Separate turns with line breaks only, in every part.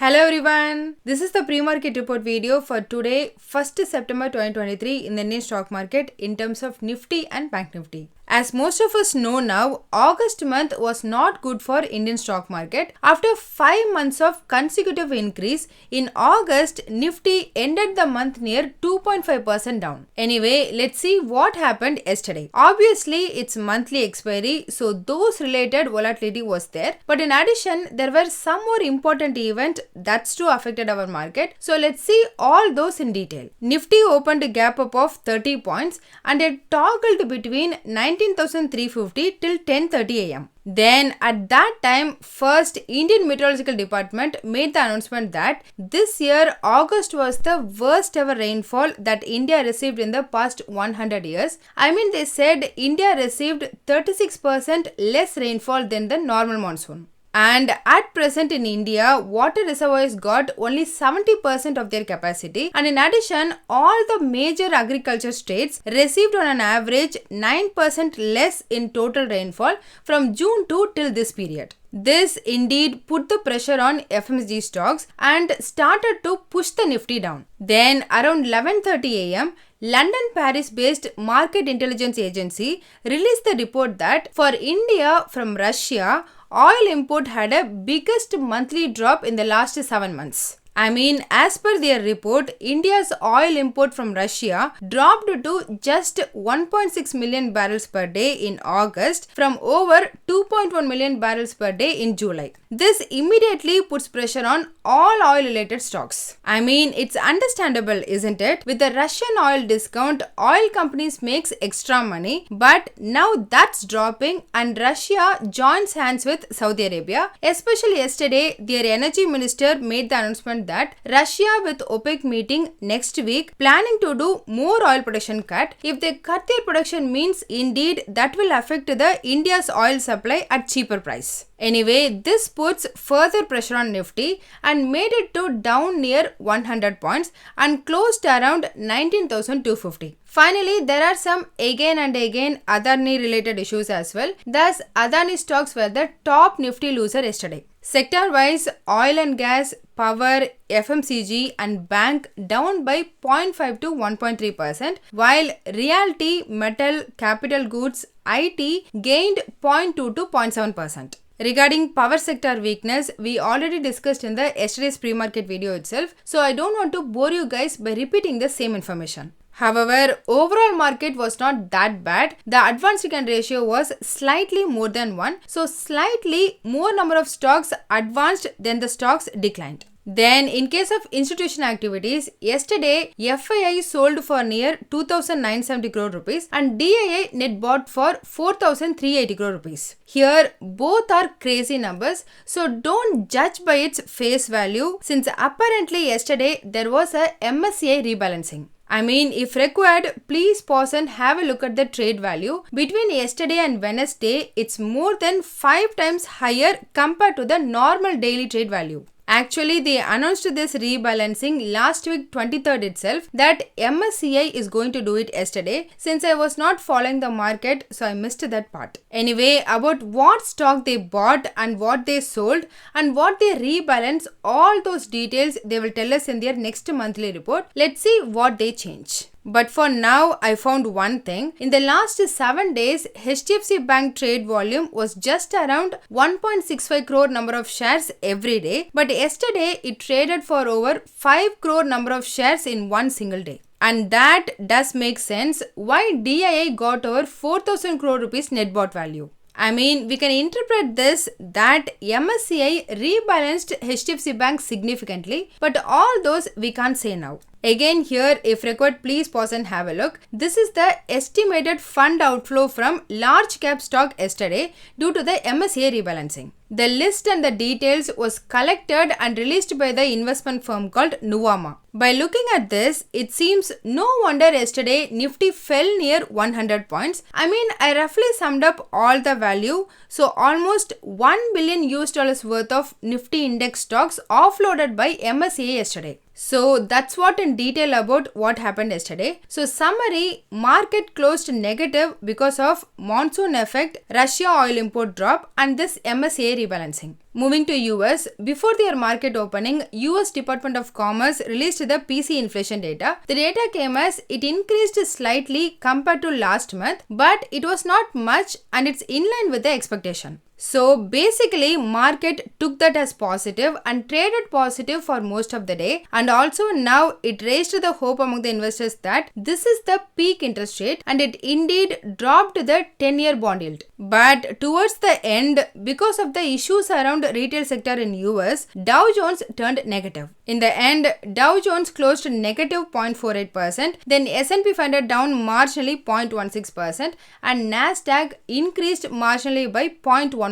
Hello everyone, this is the pre-market report video for today, 1st September 2023 in the Indian stock market in terms of Nifty and Bank Nifty. As most of us know now, August month was not good for Indian stock market. After 5 months of consecutive increase, in August, Nifty ended the month near 2.5% down. Anyway, let's see what happened yesterday. Obviously, it's monthly expiry, so those related volatility was there. But in addition, there were some more important events that's too affected our market. So let's see all those in detail. Nifty opened a gap up of 30 points and it toggled between 19,350 till 10:30 am. Then at that time, first Indian Meteorological Department made the announcement that this year August was the worst ever rainfall that India received in the past 100 years. I mean, they said India received 36% less rainfall than the normal monsoon. And at present in India, water reservoirs got only 70% of their capacity, and in addition, all the major agriculture states received on an average 9% less in total rainfall from June to till this period. This indeed put the pressure on FMCG stocks and started to push the Nifty down. Then around 11:30 am, London-Paris based market intelligence agency released the report that for India from Russia, oil import had a biggest monthly drop in the last 7 months. I mean, as per their report, India's oil import from Russia dropped to just 1.6 million barrels per day in August from over 2.1 million barrels per day in July. This immediately puts pressure on all oil related stocks. I mean, it's understandable, isn't it? With the Russian oil discount, oil companies makes extra money, but now that's dropping and Russia joins hands with Saudi Arabia. Especially yesterday, their energy minister made the announcement that Russia with OPEC meeting next week planning to do more oil production cut. If they cut their production means indeed that will affect the India's oil supply at cheaper price. Anyway, this puts further pressure on Nifty and made it to down near 100 points and closed around 19,250. Finally, there are some again and again Adani related issues as well. Thus, Adani stocks were the top Nifty loser yesterday. Sector-wise, oil and gas, power, FMCG and bank down by 0.5 to 1.3%, while realty, metal, capital goods, IT gained 0.2 to 0.7%. Regarding power sector weakness, we already discussed in the yesterday's pre-market video itself, so I don't want to bore you guys by repeating the same information. However, overall market was not that bad. The advanced weekend ratio was slightly more than 1, so slightly more number of stocks advanced than the stocks declined. Then, in case of institutional activities, yesterday FII sold for near 2,970 crore rupees and DII net bought for 4,380 crore rupees. Here, both are crazy numbers, so don't judge by its face value since apparently yesterday there was a MSCI rebalancing. I mean, if required, please pause and have a look at the trade value. Between yesterday and Wednesday, it's more than 5 times higher compared to the normal daily trade value. Actually, they announced this rebalancing last week 23rd itself that MSCI is going to do it yesterday. Since I was not following the market, so I missed that part. Anyway, about what stock they bought and what they sold and what they rebalance, all those details they will tell us in their next monthly report. Let's see what they change. But for now, I found one thing. In the last 7 days, HDFC Bank trade volume was just around 1.65 crore number of shares every day. But yesterday, it traded for over 5 crore number of shares in one single day. And that does make sense why DII got over 4,000 crore rupees net bought value. I mean, we can interpret this that MSCI rebalanced HDFC Bank significantly, but all those we can't say now. Again here, if required, please pause and have a look. This is the estimated fund outflow from large cap stock yesterday due to the MSCI rebalancing. The list and the details was collected and released by the investment firm called Nuvama. By looking at this, it seems no wonder yesterday Nifty fell near 100 points. I mean, I roughly summed up all the value. So almost $1 billion worth of Nifty index stocks offloaded by MSCI yesterday. So that's what in detail about what happened yesterday. So summary, market closed negative because of monsoon effect, Russia oil import drop and this MSCI rebalancing. Moving to US, before their market opening, US Department of Commerce released the PC inflation data. The data came as it increased slightly compared to last month, but it was not much and it's in line with the expectation. So basically, market took that as positive and traded positive for most of the day, and also now it raised the hope among the investors that this is the peak interest rate, and it indeed dropped the 10-year bond yield. But towards the end, because of the issues around retail sector in US, Dow Jones turned negative. In the end, Dow Jones closed negative 0.48%, then S&P 500 down marginally 0.16%, and Nasdaq increased marginally by 0.11%.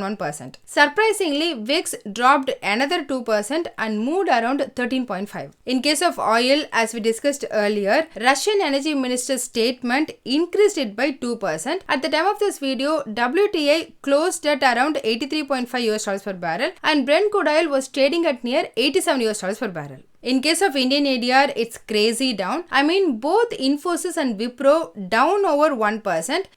Surprisingly, VIX dropped another 2% and moved around 13.5. In case of oil, as we discussed earlier, Russian Energy Minister's statement increased it by 2%. At the time of this video, WTI closed at around $83.5 per barrel and Brent crude oil was trading at near $87 per barrel. In case of Indian ADR, it's crazy down. I mean, both Infosys and Wipro down over 1%,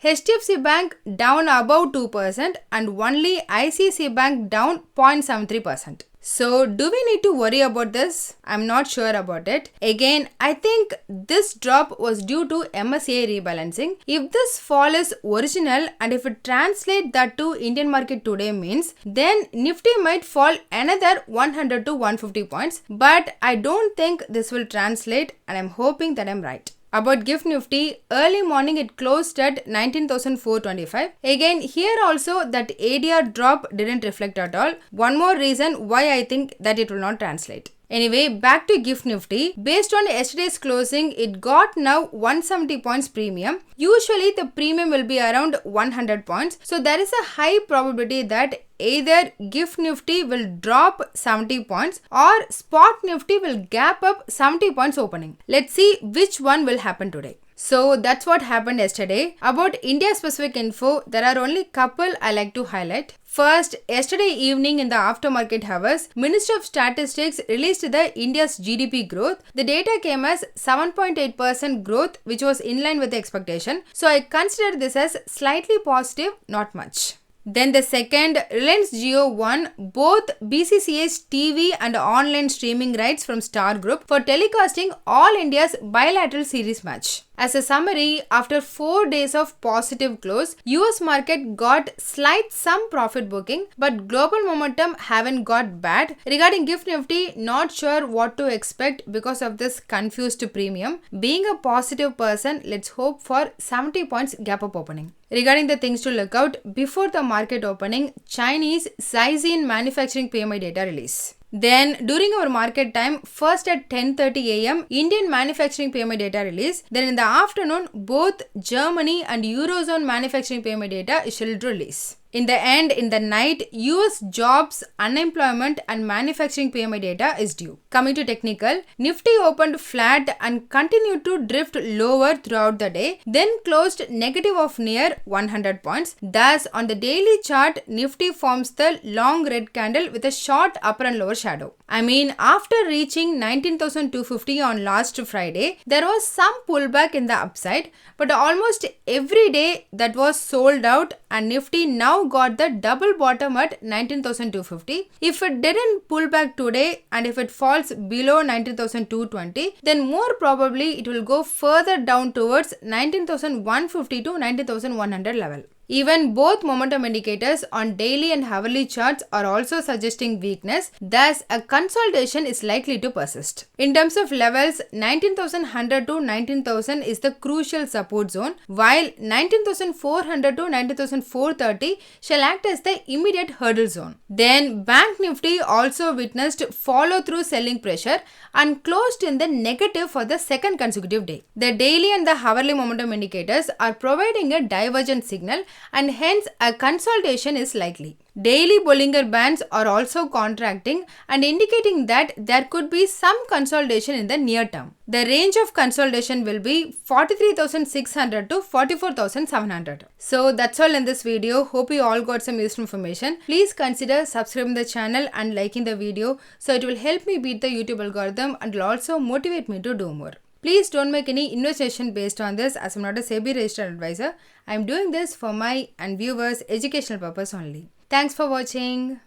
HDFC Bank down about 2%, and only ICICI Bank down 0.73%. So, do we need to worry about this? I'm not sure about it. Again, I think this drop was due to MSCI rebalancing. If this fall is original and if it translates that to Indian market today means, then Nifty might fall another 100 to 150 points. But I don't think this will translate and I'm hoping that I'm right. About GIFT Nifty, early morning it closed at 19,425. Again, here also that ADR drop didn't reflect at all. One more reason why I think that it will not translate. Anyway, back to GIFT Nifty. Based on yesterday's closing, it got now 170 points premium. Usually the premium will be around 100 points. So there is a high probability that either GIFT Nifty will drop 70 points or Spot Nifty will gap up 70 points opening. Let's see which one will happen today. So that's what happened yesterday. About India specific info, there are only couple I like to highlight. First, yesterday evening in the aftermarket hours, Ministry of Statistics released the India's GDP growth. The data came as 7.8% growth, which was in line with the expectation. So I consider this as slightly positive, not much. Then the second, Reliance Jio won both BCCI's TV and online streaming rights from Star Group for telecasting all India's bilateral series match. As a summary, after 4 days of positive close, US market got some profit booking, but global momentum haven't got bad. Regarding GIFT Nifty, not sure what to expect because of this confused premium. Being a positive person, let's hope for 70 points gap up opening. Regarding the things to look out, before the market opening, Chinese Caixin manufacturing PMI data release. Then during our market time, first at 10:30 AM, Indian manufacturing PMI data release. Then in the afternoon, both Germany and Eurozone manufacturing PMI data is scheduled to release. In the end, in the night, US jobs, unemployment and manufacturing PMI data is due. Coming to technical, Nifty opened flat and continued to drift lower throughout the day, then closed negative of near 100 points. Thus, on the daily chart, Nifty forms the long red candle with a short upper and lower shadow. I mean, after reaching 19,250 on last Friday, there was some pullback in the upside, but almost every day that was sold out and Nifty now got the double bottom at 19,250. If it didn't pull back today and if it falls below 19,220, then more probably it will go further down towards 19,150 to 19,100 level. Even both momentum indicators on daily and hourly charts are also suggesting weakness, thus a consolidation is likely to persist. In terms of levels, 19,100 to 19,000 is the crucial support zone, while 19,400 to 19,430 shall act as the immediate hurdle zone. Then Bank Nifty also witnessed follow-through selling pressure and closed in the negative for the second consecutive day. The daily and the hourly momentum indicators are providing a divergent signal and hence a consolidation is likely. Daily Bollinger Bands are also contracting and indicating that there could be some consolidation in the near term. The range of consolidation will be 43,600 to 44,700. So that's all in this video. Hope you all got some useful information. Please consider subscribing the channel and liking the video so it will help me beat the YouTube algorithm and will also motivate me to do more. Please don't make any investment based on this as I'm not a SEBI registered advisor. I'm doing this for my and viewers' educational purpose only. Thanks for watching.